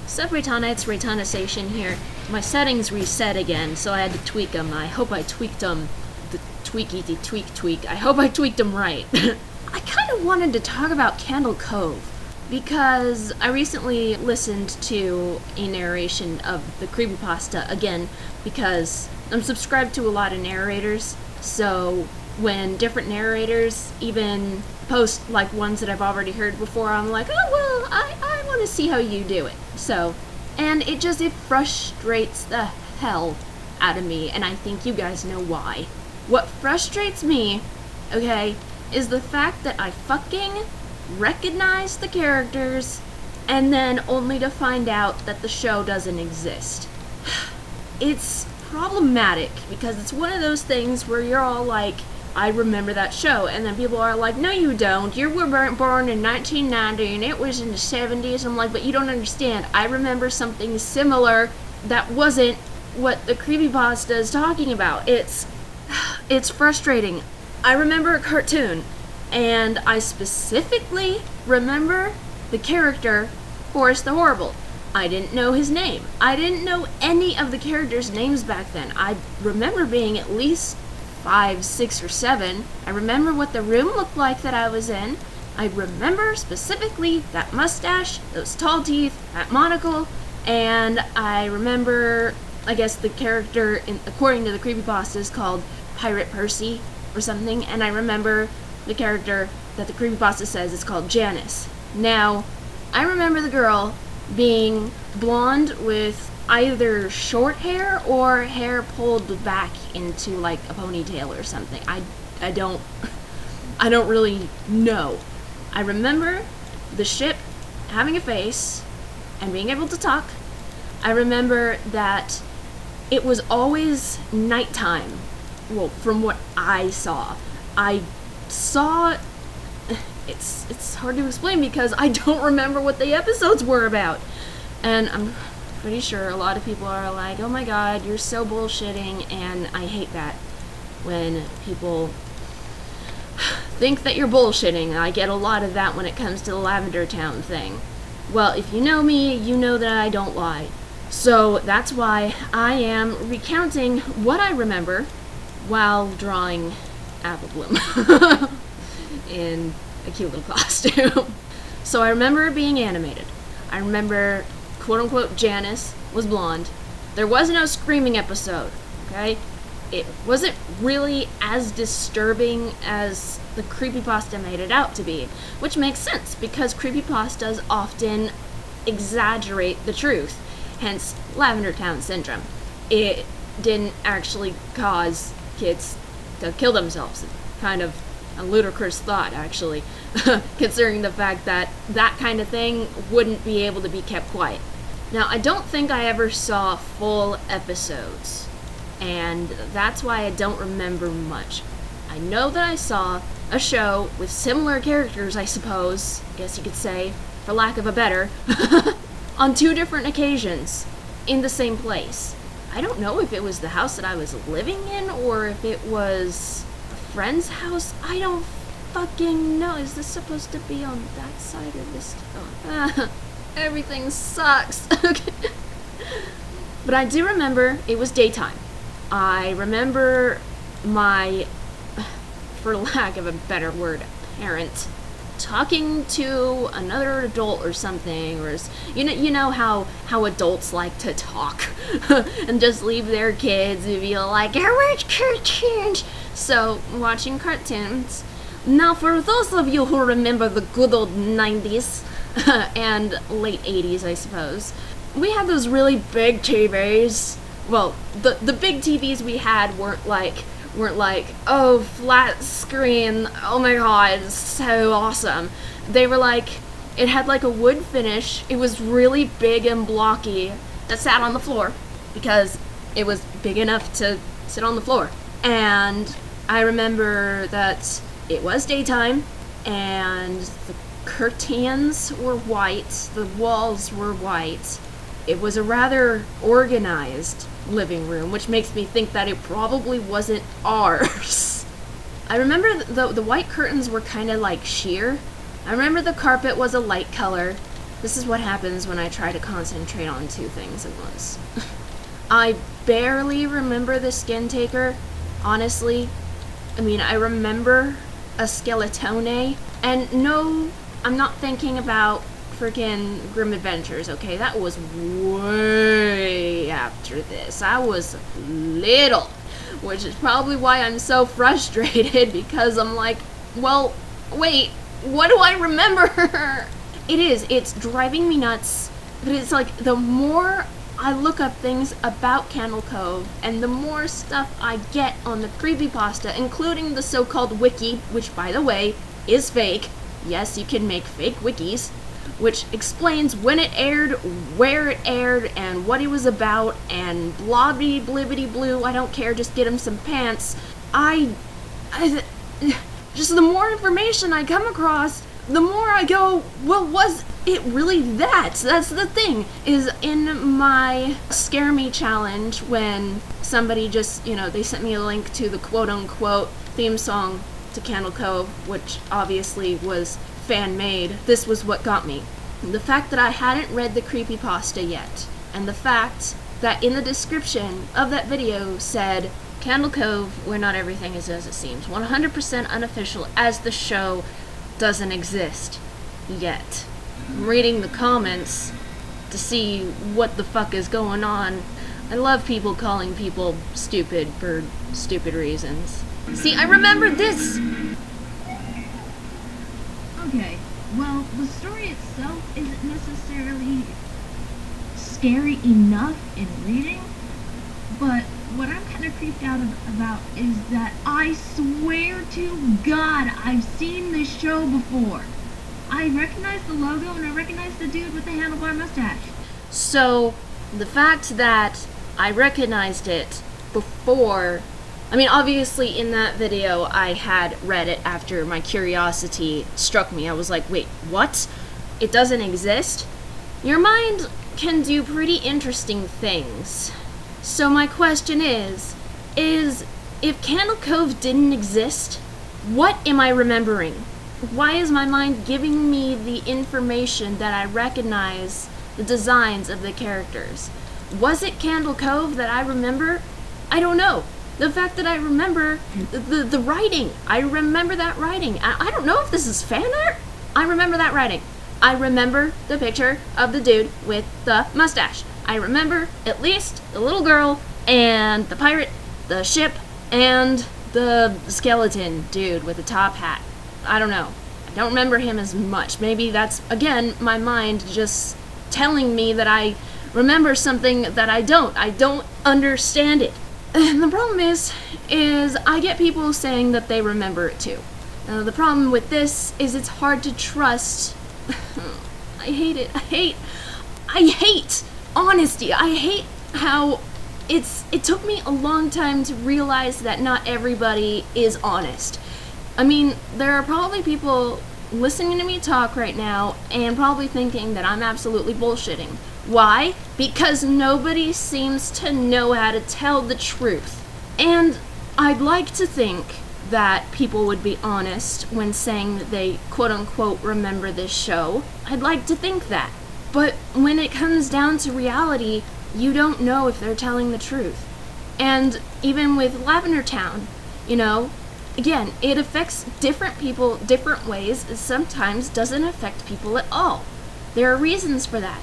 Sup Reitannite, Reitanna Seishin here. My settings reset again, so I had to tweak them. I hope I tweaked them. The tweak. I hope I tweaked them right. I kind of wanted to talk about Cove, because I recently listened to a narration of the creepypasta again, because I'm subscribed to a lot of narrators, so when different narrators even post like ones that I've already heard before, I'm like, oh well, I want to see how you do it. So, and it frustrates the hell out of me, and I think you guys know why. What frustrates me, okay, is the fact that I fucking recognize the characters and then only to find out that the show doesn't exist. It's problematic because it's one of those things where you're all like, I remember that show, and then people are like, no you don't, you were born in 1990 and it was in the 70s. I'm like, but you don't understand, I remember something similar that wasn't what the creepypasta is talking about. It's frustrating. I remember a cartoon, and I specifically remember the character Forrest the Horrible. I didn't know his name. I didn't know any of the characters' names back then. I remember being at least 5, 6, or 7. I remember what the room looked like that I was in. I remember specifically that mustache, those tall teeth, that monocle, and I remember, I guess the character, according to the creepypasta, is called Pirate Percy or something, and I remember the character that the creepypasta says is called Janice. Now, I remember the girl being blonde with either short hair or hair pulled back into like a ponytail or something. I don't really know. I remember the ship having a face and being able to talk. I remember that it was always nighttime. Well, from what I saw. It's hard to explain because I don't remember what the episodes were about. And I'm pretty sure a lot of people are like, oh my god, you're so bullshitting, and I hate that when people think that you're bullshitting. I get a lot of that when it comes to the Lavender Town thing. Well, if you know me, you know that I don't lie. So that's why I am recounting what I remember while drawing Apple Bloom in a cute little costume. So I remember being animated. I remember, quote-unquote, Janice was blonde. There was no screaming episode, okay? It wasn't really as disturbing as the creepypasta made it out to be, which makes sense because creepypastas often exaggerate the truth, hence Lavender Town syndrome. It didn't actually cause kids to kill themselves. It's kind of a ludicrous thought, actually, considering the fact that that kind of thing wouldn't be able to be kept quiet. Now, I don't think I ever saw full episodes, and that's why I don't remember much. I know that I saw a show with similar characters, I suppose, I guess you could say, for lack of a better, on 2 different occasions in the same place. I don't know if it was the house that I was living in or if it was a friend's house. I don't fucking know. Is this supposed to be on that side or this? Oh. Everything sucks. Okay. But I do remember it was daytime. I remember my, for lack of a better word, parent talking to another adult or something, or you know how adults like to talk and just leave their kids and be like, I watch cartoons. So watching cartoons. Now for those of you who remember the good old 90s and late 80s, I suppose, we had those really big TVs. Well, the big TVs we had weren't like, oh, flat screen, oh my god, it's so awesome. They were like, it had like a wood finish, it was really big and blocky, that sat on the floor, because it was big enough to sit on the floor. And I remember that it was daytime, and the curtains were white, the walls were white. It was a rather organized living room, which makes me think that it probably wasn't ours. I remember the white curtains were kind of like sheer. I remember the carpet was a light color, This is what happens when I try to concentrate on two things at once. I barely remember the Skin Taker, honestly. I mean, I remember a Skeletone, and no, I'm not thinking about freaking Grim Adventures, okay? That was way after this. I was little, which is probably why I'm so frustrated, because I'm like, well, wait, what do I remember? It's driving me nuts, but it's like, the more I look up things about Candle Cove, and the more stuff I get on the creepypasta, including the so-called wiki, which, by the way, is fake. Yes, you can make fake wikis, which explains when it aired, where it aired, and what it was about, and blobby blibbity blue, I don't care, just get him some pants. Just the more information I come across, the more I go, well, was it really that? That's the thing, is in my Scare Me challenge, when somebody just, they sent me a link to the quote-unquote theme song to Candle Cove, which obviously was fan-made, this was what got me. The fact that I hadn't read the creepypasta yet, and the fact that in the description of that video said, Candle Cove, where not everything is as it seems, 100% unofficial, as the show doesn't exist yet. I'm reading the comments to see what the fuck is going on. I love people calling people stupid for stupid reasons. See, I remember this! Okay, well, the story itself isn't necessarily scary enough in reading, but what I'm kind of creeped out about is that I swear to God I've seen this show before. I recognize the logo and I recognize the dude with the handlebar mustache. So, the fact that I recognized it before, I mean, obviously in that video I had read it after my curiosity struck me. I was like, wait, what? It doesn't exist? Your mind can do pretty interesting things. So my question is if Candle Cove didn't exist, what am I remembering? Why is my mind giving me the information that I recognize the designs of the characters? Was it Candle Cove that I remember? I don't know. The fact that I remember the writing, I remember that writing. I don't know if this is fan art. I remember that writing. I remember the picture of the dude with the mustache. I remember at least the little girl and the pirate, the ship, and the skeleton dude with the top hat. I don't know. I don't remember him as much. Maybe that's, again, my mind just telling me that I remember something that I don't. I don't understand it. And the problem is I get people saying that they remember it too. The problem with this is it's hard to trust. I hate it. I hate honesty. I hate how it took me a long time to realize that not everybody is honest. I mean, there are probably people listening to me talk right now and probably thinking that I'm absolutely bullshitting. Why? Because nobody seems to know how to tell the truth. And I'd like to think that people would be honest when saying that they quote-unquote remember this show. I'd like to think that. But when it comes down to reality, you don't know if they're telling the truth. And even with Lavender Town, again, it affects different people different ways. It sometimes doesn't affect people at all. There are reasons for that.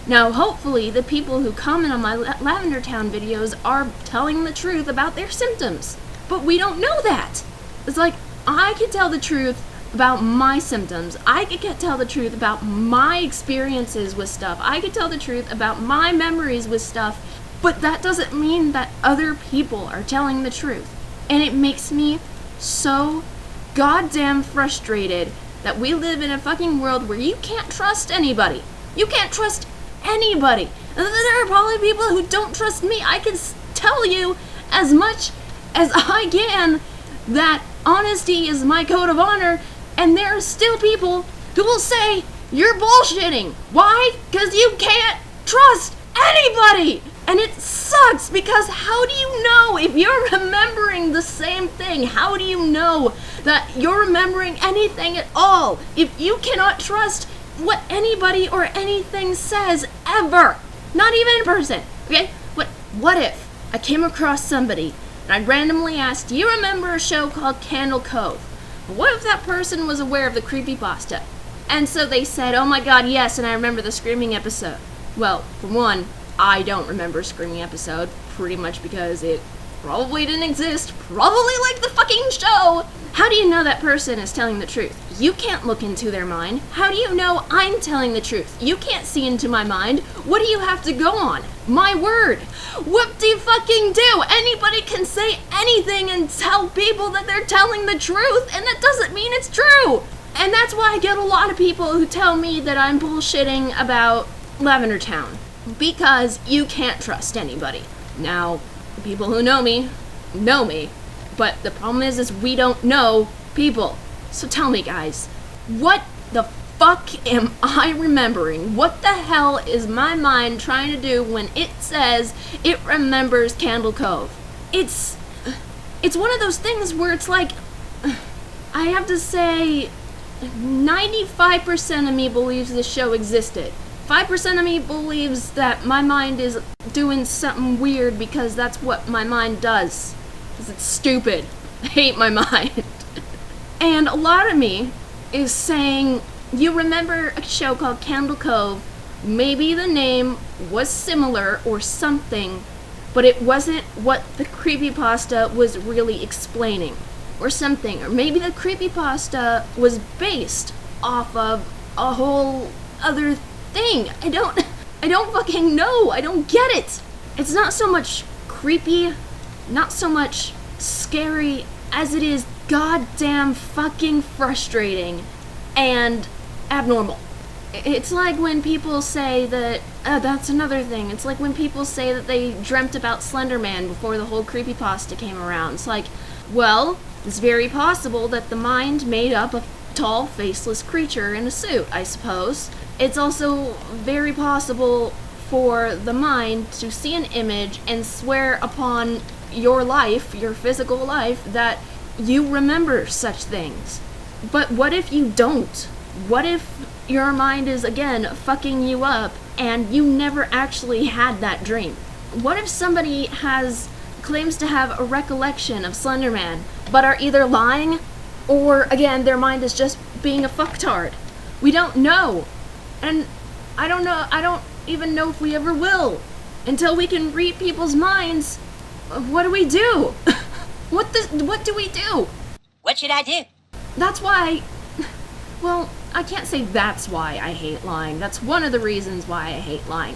Now, hopefully, the people who comment on my Lavender Town videos are telling the truth about their symptoms. But we don't know that. It's like, I can tell the truth about my symptoms. I could tell the truth about my experiences with stuff. I could tell the truth about my memories with stuff. But that doesn't mean that other people are telling the truth. And it makes me so goddamn frustrated that we live in a fucking world where you can't trust anybody. You can't trust anybody. And there are probably people who don't trust me. I can tell you as much as I can that honesty is my code of honor, and there are still people who will say you're bullshitting. Why? Because you can't trust anybody. And it sucks, because how do you know if you're remembering the same thing? How do you know that you're remembering anything at all if you cannot trust what anybody or anything says ever. Not even in person, okay? What if I came across somebody and I randomly asked, do you remember a show called Cove? What if that person was aware of the creepypasta? And so they said, oh my god, yes, and I remember the screaming episode. Well, for one, I don't remember screaming episode, pretty much because it probably didn't exist, probably like the fucking show. How do you know that person is telling the truth? You can't look into their mind. How do you know I'm telling the truth? You can't see into my mind. What do you have to go on? My word. What do you fucking do? Anybody can say anything and tell people that they're telling the truth, and that doesn't mean it's true. And that's why I get a lot of people who tell me that I'm bullshitting about Lavender Town. Because you can't trust anybody. Now, people who know me, but the problem is we don't know people. So tell me, guys, what the fuck am I remembering? What the hell is my mind trying to do when it says it remembers Cove? It's one of those things where it's like, I have to say, 95% of me believes this show existed. 5% of me believes that my mind is doing something weird because that's what my mind does. Because it's stupid. I hate my mind. And a lot of me is saying, you remember a show called Cove? Maybe the name was similar or something, but it wasn't what the creepypasta was really explaining. Or something. Or maybe the creepypasta was based off of a whole other thing. I don't fucking know. I don't get it. It's not so much creepy, not so much scary as it is goddamn fucking frustrating and abnormal. It's like when people say that, that's another thing. It's like when people say that they dreamt about Slender Man before the whole creepypasta came around. It's like, well, it's very possible that the mind made up a tall, faceless creature in a suit, I suppose. It's also very possible for the mind to see an image and swear upon your life, your physical life, that you remember such things. But what if you don't? What if your mind is, again, fucking you up and you never actually had that dream? What if somebody claims to have a recollection of Slender Man, but are either lying or, again, their mind is just being a fucktard? We don't know. And I don't even know if we ever will. Until we can read people's minds, what do we do? What do we do? What should I do? That's why, well, I can't say that's why I hate lying. That's one of the reasons why I hate lying.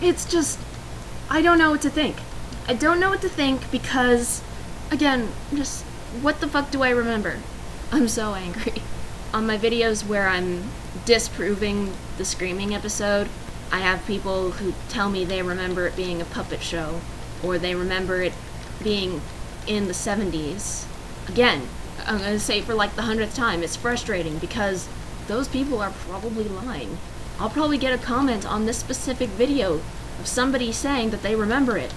It's just, I don't know what to think. I don't know what to think because, again, just, what the fuck do I remember? I'm so angry. On my videos where I'm disproving the screaming episode, I have people who tell me they remember it being a puppet show, or they remember it being in the 70s. Again, I'm going to say for like the 100th time, it's frustrating because those people are probably lying. I'll probably get a comment on this specific video of somebody saying that they remember it.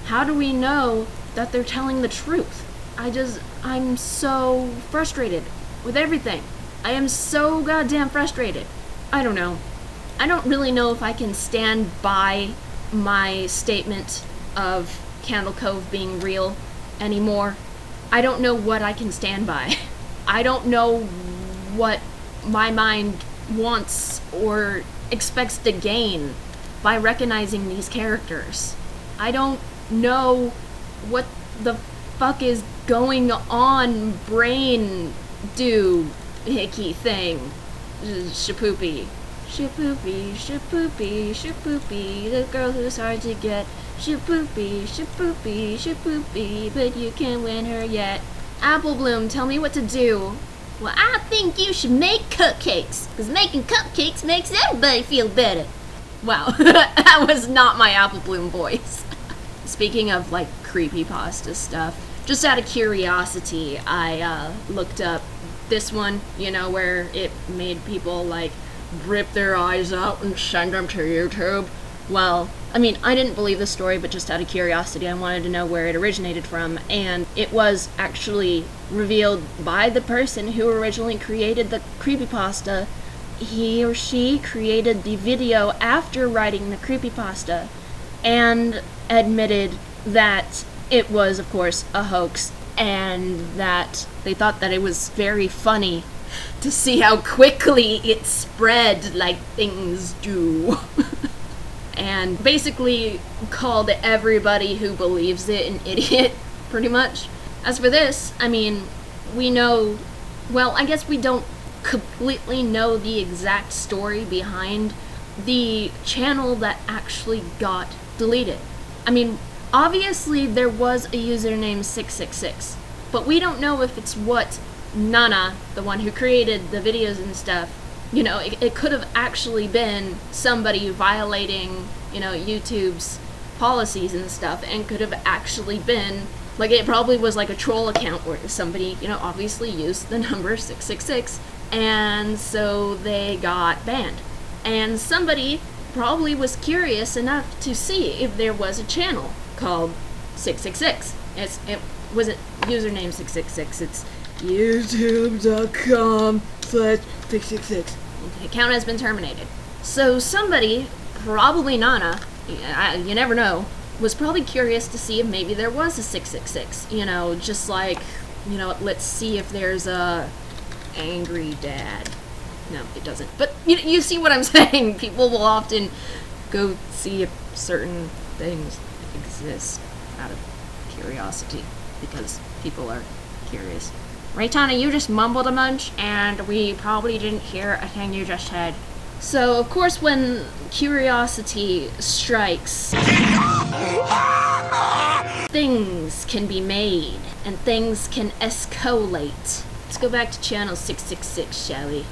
How do we know that they're telling the truth? I'm so frustrated with everything. I am so goddamn frustrated. I don't know. I don't really know if I can stand by my statement of Cove being real anymore. I don't know what I can stand by. I don't know what my mind wants or expects to gain by recognizing these characters. I don't know what the fuck is going on, brain do hickey thing. Shapoopy. Shapoopy, shapoopy, shapoopy, the girl who's hard to get. Shapoopy, shapoopy, shapoopy, but you can't win her yet. Apple Bloom, tell me what to do. Well, I think you should make cupcakes, because making cupcakes makes everybody feel better. Wow, that was not my Apple Bloom voice. Speaking of, like, creepypasta stuff, just out of curiosity, I looked up this one, you know, where it made people, like, rip their eyes out and send them to YouTube. Well, I mean, I didn't believe the story, but just out of curiosity, I wanted to know where it originated from, and it was actually revealed by the person who originally created the creepypasta. He or she created the video after writing the creepypasta, and admitted that it was, of course, a hoax, and that they thought that it was very funny to see how quickly it spread like things do. And basically called everybody who believes it an idiot, pretty much. As for this, I mean, we know, well, I guess we don't completely know the exact story behind the channel that actually got deleted. I mean, obviously there was a username 666, but we don't know if it's what Nana, the one who created the videos and stuff, you know, it could have actually been somebody violating, you know, YouTube's policies and stuff, and could have actually been, like, it probably was like a troll account where somebody, you know, obviously used the number 666, and so they got banned. And somebody probably was curious enough to see if there was a channel called 666. It wasn't username 666, it's youtube.com/666. The account has been terminated. So somebody, probably Nana, you never know, was probably curious to see if maybe there was a 666. You know, just like, you know, let's see if there's a angry dad. No, it doesn't. But you see what I'm saying? People will often go see if certain things exist out of curiosity, because people are curious. Reitanna, you just mumbled a bunch, and we probably didn't hear a thing you just said. So, of course, when curiosity strikes, things can be made, and things can escalate. Let's go back to channel 666, shall we?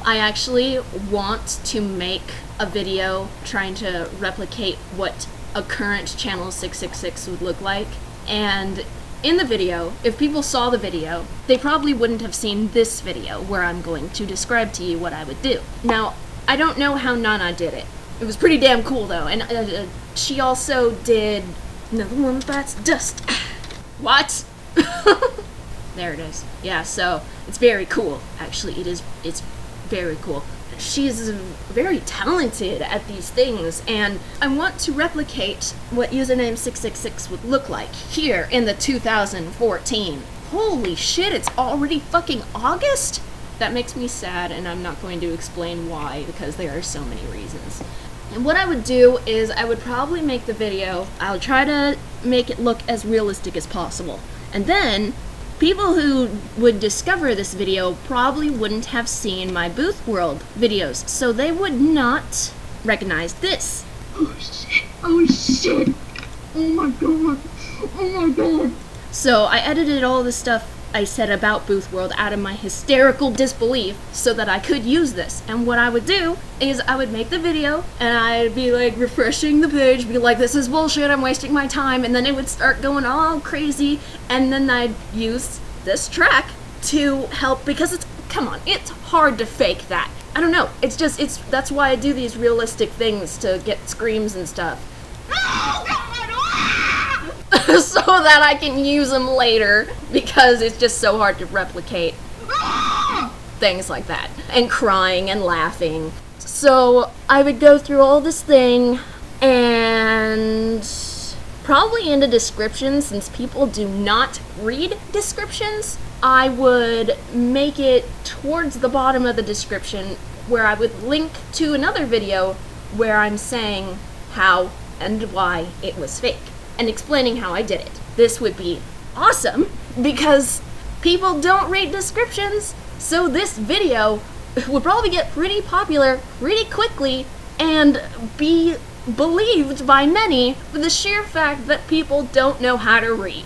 I actually want to make a video trying to replicate what a current channel 666 would look like. And in the video, if people saw the video, they probably wouldn't have seen this video where I'm going to describe to you what I would do. Now, I don't know how Nana did it. It was pretty damn cool though, and she also did another one bites dust. What? There it is. Yeah, so it's very cool. Actually, it's very cool. She's very talented at these things, and I want to replicate what username 666 would look like here in the 2014. Holy shit, it's already fucking August? That makes me sad, and I'm not going to explain why, because there are so many reasons. And what I would do is I would probably make the video, I'll try to make it look as realistic as possible. And then people who would discover this video probably wouldn't have seen my Booth World videos, so they would not recognize this. Oh shit, oh shit, oh my god, oh my god. So I edited all the stuff I said about Booth World out of my hysterical disbelief so that I could use this. And what I would do is I would make the video and I'd be like refreshing the page, be like, this is bullshit, I'm wasting my time, and then it would start going all crazy, and then I'd use this track to help, because it's, come on, it's hard to fake that. I don't know, that's why I do these realistic things, to get screams and stuff. Oh god! So that I can use them later, because it's just so hard to replicate things like that, and crying and laughing. So I would go through all this thing, and probably in the description, since people do not read descriptions, I would make it towards the bottom of the description where I would link to another video where I'm saying how and why it was fake, and explaining how I did it. This would be awesome, because people don't read descriptions, so this video would probably get pretty popular pretty quickly and be believed by many for the sheer fact that people don't know how to read.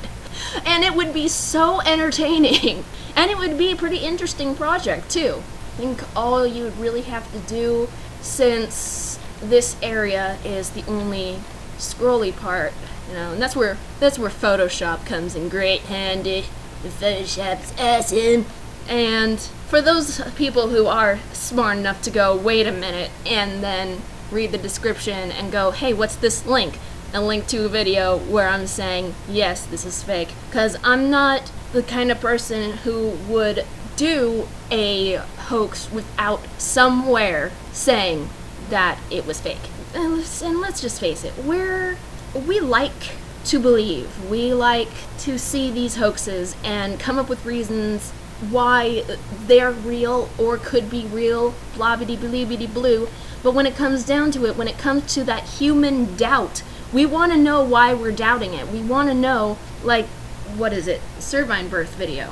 And it would be so entertaining, and it would be a pretty interesting project too. I think all you would really have to do, since this area is the only scrolly part, you know, and that's where Photoshop comes in great handy. Photoshop's awesome. And for those people who are smart enough to go, wait a minute, and then read the description and go, hey, what's this link? A link to a video where I'm saying, yes, this is fake. Because I'm not the kind of person who would do a hoax without somewhere saying that it was fake. And let's just face it, we like to believe. We like to see these hoaxes and come up with reasons why they're real or could be real, blah-bitty-blee-bitty-blue. But when it comes down to it, when it comes to that human doubt, we want to know why we're doubting it. We want to know, like, what is it? Servine birth video.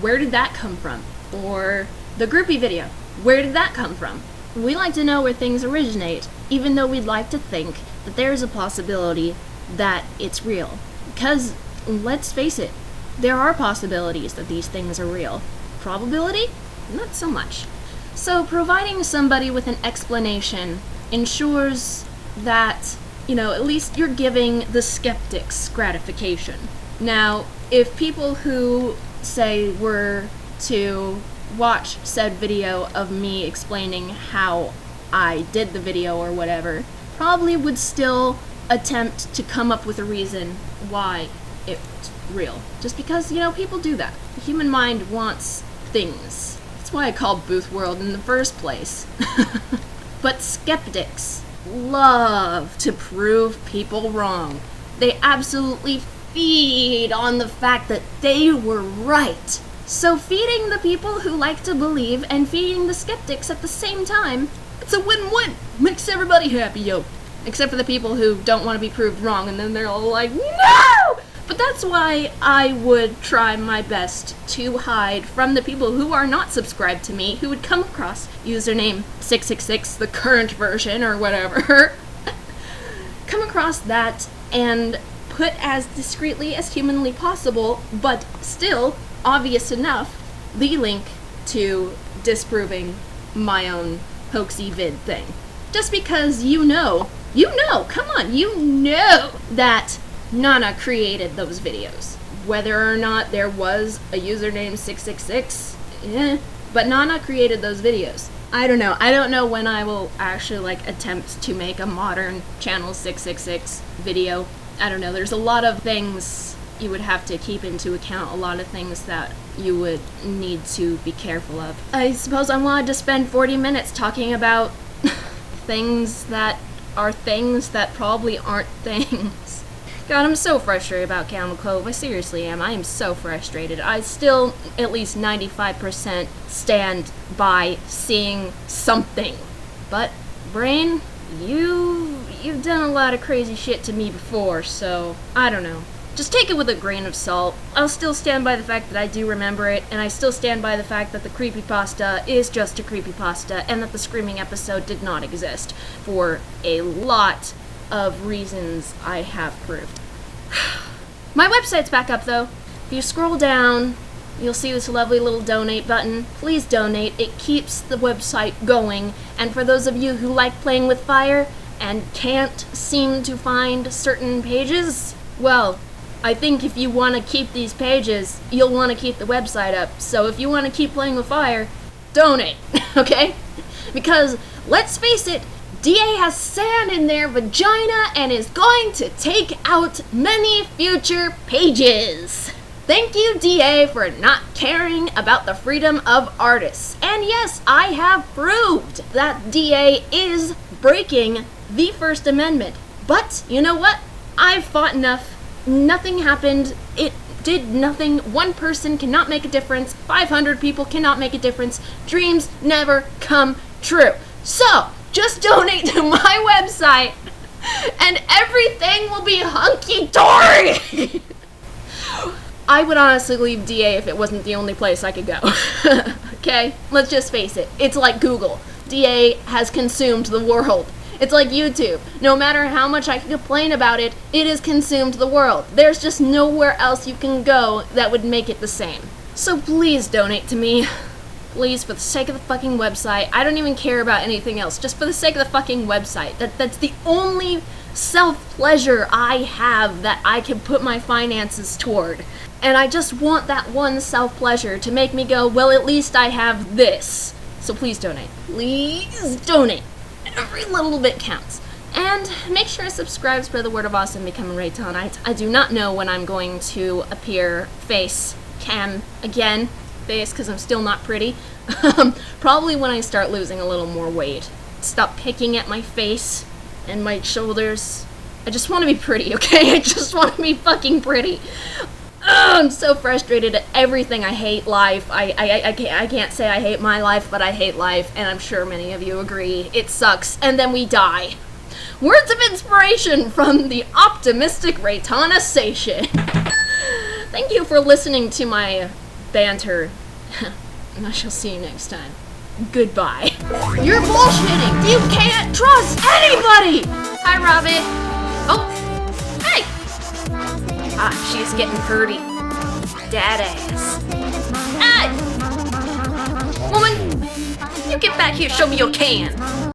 Where did that come from? Or the groupie video. Where did that come from? We like to know where things originate, even though we'd like to think that there's a possibility that it's real. Because, let's face it, there are possibilities that these things are real. Probability? Not so much. So providing somebody with an explanation ensures that, at least you're giving the skeptics gratification. Now, if people who say were to watch said video of me explaining how I did the video or whatever, probably would still attempt to come up with a reason why it's real. Just because, people do that. The human mind wants things. That's why I called Booth World in the first place. But skeptics love to prove people wrong. They absolutely feed on the fact that they were right. So feeding the people who like to believe and feeding the skeptics at the same time, it's a win-win. Makes everybody happy, yo. Except for the people who don't want to be proved wrong, and then they're all like, no! But that's why I would try my best to hide from the people who are not subscribed to me, who would come across username 666, the current version or whatever. Come across that and put as discreetly as humanly possible, but still obvious enough, the link to disproving my own hoaxy vid thing. Just because come on, you know that Nana created those videos. Whether or not there was a username 666, but Nana created those videos. I don't know. I don't know when I will actually attempt to make a modern channel 666 video. I don't know. There's a lot of things you would have to keep into account, a lot of things that you would need to be careful of. I suppose I wanted to spend 40 minutes talking about things that are things that probably aren't things. God, I'm so frustrated about Camel Cove. I seriously am. I am so frustrated. I still, at least 95%, stand by seeing something. But, Brain, you've done a lot of crazy shit to me before, so I don't know. Just take it with a grain of salt. I'll still stand by the fact that I do remember it, and I still stand by the fact that the creepypasta is just a creepypasta, and that the screaming episode did not exist, for a lot of reasons I have proved. My website's back up, though. If you scroll down, you'll see this lovely little donate button. Please donate. It keeps the website going, and for those of you who like playing with fire and can't seem to find certain pages, well, I think if you want to keep these pages, you'll want to keep the website up. So if you want to keep playing with fire, donate, okay? Because, let's face it, DA has sand in their vagina and is going to take out many future pages. Thank you, DA, for not caring about the freedom of artists. And yes, I have proved that DA is breaking the First Amendment. But, you know what? I've fought enough. Nothing happened. It did nothing. One person cannot make a difference. 500 people cannot make a difference. Dreams never come true. So, just donate to my website and everything will be hunky-dory. I would honestly leave DA if it wasn't the only place I could go. Okay? Let's just face it. It's like Google. DA has consumed the world. It's like YouTube. No matter how much I can complain about it, it has consumed the world. There's just nowhere else you can go that would make it the same. So please donate to me. Please, for the sake of the fucking website. I don't even care about anything else. Just for the sake of the fucking website. That's the only self-pleasure I have that I can put my finances toward. And I just want that one self-pleasure to make me go, well, at least I have this. So please donate. Please donate. Every little bit counts. And make sure to subscribe, spread the word of us, and become a Reitannite. I do not know when I'm going to appear face cam again. Face, because I'm still not pretty. Probably when I start losing a little more weight. Stop picking at my face and my shoulders. I just want to be pretty, okay? I just want to be fucking pretty. I'm so frustrated at everything. I hate life. I can't say I hate my life, but I hate life, and I'm sure many of you agree. It sucks, and then we die. Words of inspiration from the optimistic Reitanna Seishin. Thank you for listening to my banter, and I shall see you next time. Goodbye. You're bullshitting! You can't trust anybody! Hi, Robin. Oh, hey! Ah, she's getting pretty. Dad ass. Hey! Woman! You get back here, show me your can!